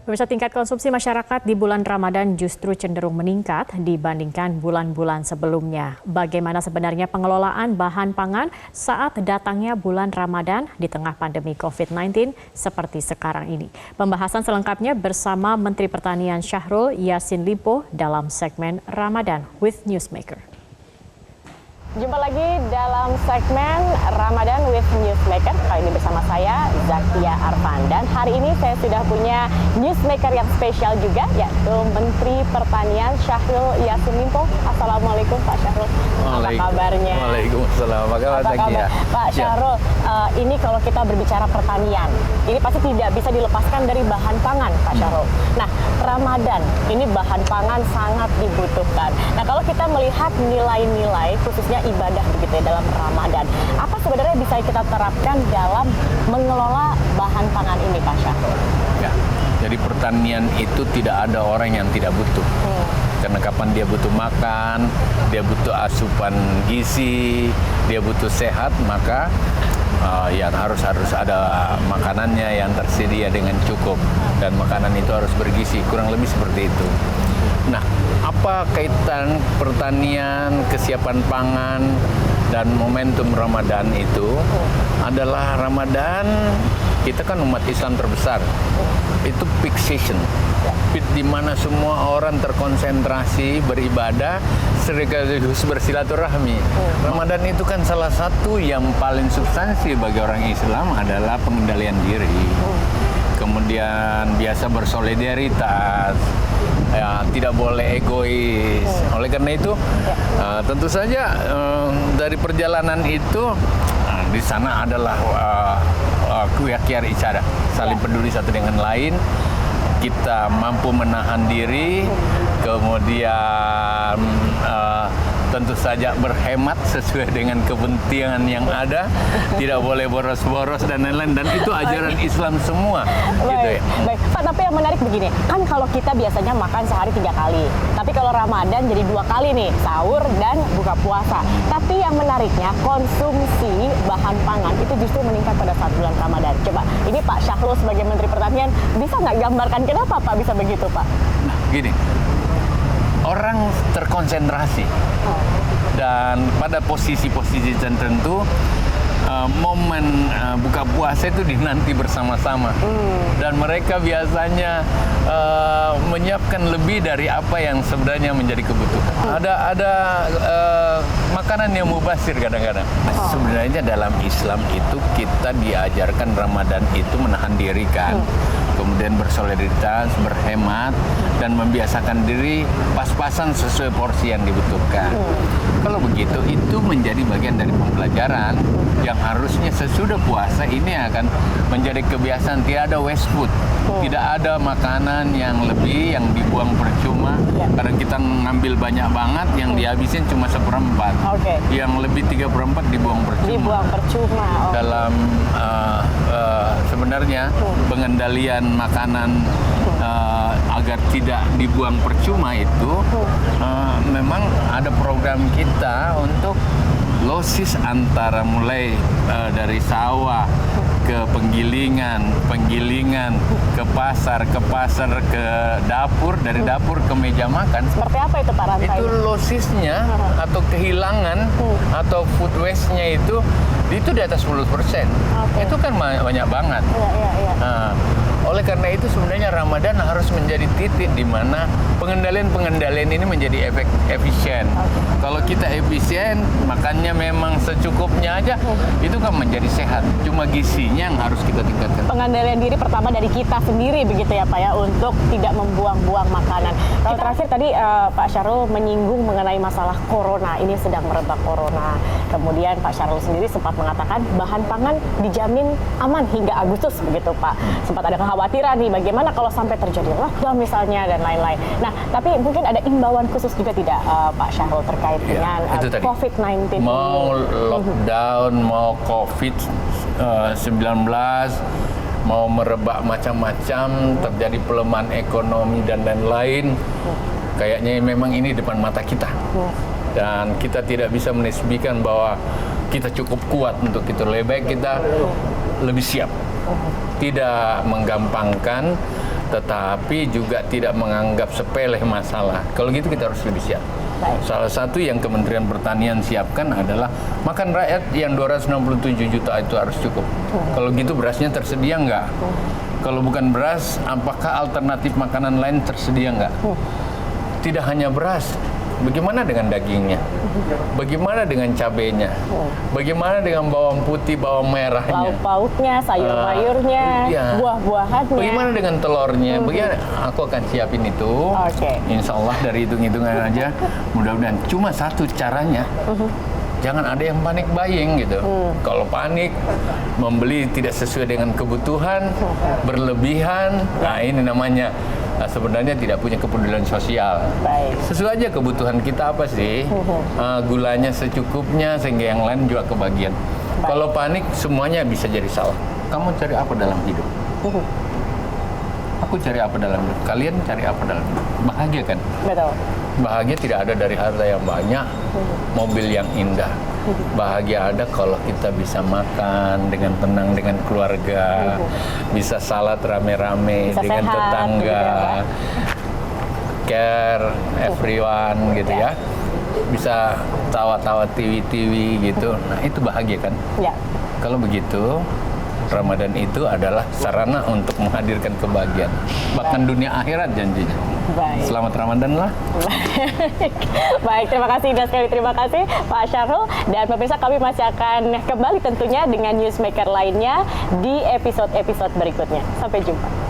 Pemirsa, tingkat konsumsi masyarakat di bulan Ramadan justru cenderung meningkat dibandingkan bulan-bulan sebelumnya. Bagaimana sebenarnya pengelolaan bahan pangan saat datangnya bulan Ramadan di tengah pandemi COVID-19 seperti sekarang ini? Pembahasan selengkapnya bersama Menteri Pertanian Syahrul Yassin Limpo dalam segmen Ramadan with Newsmaker. Jumpa lagi dalam segmen Ramadan with Newsmaker. Kali ini bersama saya, Zakia Arfan. Dan hari ini saya sudah punya Newsmaker yang spesial juga, yaitu Menteri Pertanian Syahrul Yassin Limpo. Assalamualaikum Pak Syahrul. Apa kabarnya? Waalaikumsalam. Apa kabar Zakia? Pak Syahrul, ini kalau kita berbicara pertanian, ini pasti tidak bisa dilepaskan dari bahan pangan, Pak Syahrul. Nah, Ramadan, ini bahan pangan sangat dibutuhkan. Nah, kalau kita melihat nilai-nilai, khususnya ibadah begitu ya dalam Ramadan, apa sebenarnya bisa kita terapkan dalam mengelola bahan pangan ini, Pak Syahrul? Ya, jadi pertanian itu tidak ada orang yang tidak butuh. Karena kapan dia butuh makan, dia butuh asupan gizi, dia butuh sehat, maka yang harus ada makanannya yang tersedia dengan cukup, dan makanan itu harus bergizi, kurang lebih seperti itu. Nah, apa kaitan pertanian, kesiapan pangan, dan momentum Ramadan itu? Adalah Ramadan, kita kan umat Islam terbesar, itu peak season, peak di mana semua orang terkonsentrasi beribadah sekaligus bersilaturahmi. Ramadan itu kan salah satu yang paling substansi bagi orang Islam adalah pengendalian diri, kemudian biasa bersolidaritas, ya, tidak boleh egois. Oleh karena itu, tentu saja dari perjalanan itu di sana adalah kiar icadah, saling peduli satu dengan lain. Kita mampu menahan diri, kemudian tentu saja berhemat sesuai dengan kepentingan yang ada, tidak boleh boros-boros dan lain-lain, dan itu ajaran Islam semua. Gitu ya. Baik, Pak, tapi yang menarik begini, kan kalau kita biasanya makan sehari 3 kali, tapi kalau Ramadan jadi 2 kali nih, sahur dan buka puasa. Tapi yang menariknya, konsumsi bahan pangan itu justru meningkat pada saat bulan Ramadan. Coba, ini Pak Syahrul sebagai Menteri Pertanian bisa nggak gambarkan kenapa Pak bisa begitu, Pak? Nah, gini. Orang terkonsentrasi dan pada posisi-posisi tertentu, momen buka puasa itu dinanti bersama-sama, dan mereka biasanya menyiapkan lebih dari apa yang sebenarnya menjadi kebutuhan. Ada makanan yang mubazir kadang-kadang. Sebenarnya dalam Islam itu kita diajarkan Ramadan itu menahan diri kan, kemudian bersolidaritas, berhemat, dan membiasakan diri pas-pasan sesuai porsi yang dibutuhkan. Kalau begitu, itu menjadi bagian dari pembelajaran yang harusnya sesudah puasa ini akan menjadi kebiasaan. Tidak ada waste food, tidak ada makanan yang lebih yang dibuang percuma, karena kita ngambil banyak banget, yang dihabisin cuma 1/4, yang lebih 3/4 dibuang percuma. Dalam sebenarnya pengendalian makanan agar tidak dibuang percuma itu memang ada program kita untuk losis antara mulai dari sawah ke penggilingan ke pasar ke dapur, dari dapur ke meja makan. Seperti apa itu Pak rantainya? Itu losisnya atau kehilangan atau food waste-nya itu di atas 10%. Itu kan banyak banget. Nah, oleh karena itu sebenarnya Ramadan harus menjadi titik di mana pengendalian ini menjadi efisien. Kalau kita efisien, makannya memang secukupnya aja, itu kan menjadi sehat. Cuma gizinya yang harus kita tingkatkan. Pengendalian diri pertama dari kita sendiri begitu ya Pak ya, untuk tidak membuang-buang makanan. Kalau terakhir tadi Pak Syahrul menyinggung mengenai masalah corona, ini sedang merebak corona. Kemudian Pak Syahrul sendiri sempat mengatakan bahan pangan dijamin aman hingga Agustus begitu Pak. Sempat ada kekhawatiran nih bagaimana kalau sampai terjadi lockdown misalnya dan lain-lain. Nah, tapi mungkin ada imbauan khusus juga tidak Pak Syahrul terkait dengan COVID-19 ini? Mau lockdown, mau COVID-19, mau merebak macam-macam, terjadi pelemahan ekonomi dan lain-lain, kayaknya memang ini depan mata kita. Dan kita tidak bisa menisbikan bahwa kita cukup kuat untuk itu. Lebih baik kita lebih siap, tidak menggampangkan, tetapi juga tidak menganggap sepele masalah. Kalau gitu kita harus lebih siap. Baik. Salah satu yang Kementerian Pertanian siapkan adalah makan rakyat yang 267 juta itu harus cukup. Kalau gitu berasnya tersedia nggak? Kalau bukan beras, apakah alternatif makanan lain tersedia nggak? Tidak hanya beras, bagaimana dengan dagingnya? Bagaimana dengan cabenya? Bagaimana dengan bawang putih, bawang merahnya? Lauk pauknya, sayur-mayurnya, iya. buah-buahannya. Bagaimana dengan telurnya? Bagaimana? Aku akan siapin itu. Oke. Insya Allah dari hitung-hitungan aja. Mudah-mudahan. Cuma satu caranya. Jangan ada yang panik buying gitu. Kalau panik, membeli tidak sesuai dengan kebutuhan, berlebihan. Nah ini namanya sebenarnya tidak punya kepedulian sosial. Baik. Sesuai aja kebutuhan kita apa sih? Gulanya secukupnya sehingga yang lain juga kebagian. Kalau panik semuanya bisa jadi salah. Kamu cari apa dalam hidup? Aku cari apa dalam hidup? Kalian cari apa dalam hidup? Bahagia kan? Betul. Bahagia tidak ada dari harta yang banyak, mobil yang indah. Bahagia ada kalau kita bisa makan dengan tenang dengan keluarga, bisa salat rame-rame Bisa dengan sehat, tetangga, gitu ya, care everyone gitu ya. Bisa tawa-tawa TV gitu. Nah, itu bahagia kan? Ya. Kalau begitu, Ramadan itu adalah sarana untuk menghadirkan kebahagiaan, bahkan dunia akhirat janjinya. Baik. Selamat Ramadan lah. Baik, terima kasih dan sekali terima kasih Pak Syahrul. Dan pemirsa, kami masih akan kembali tentunya dengan newsmaker lainnya di episode-episode berikutnya. Sampai jumpa.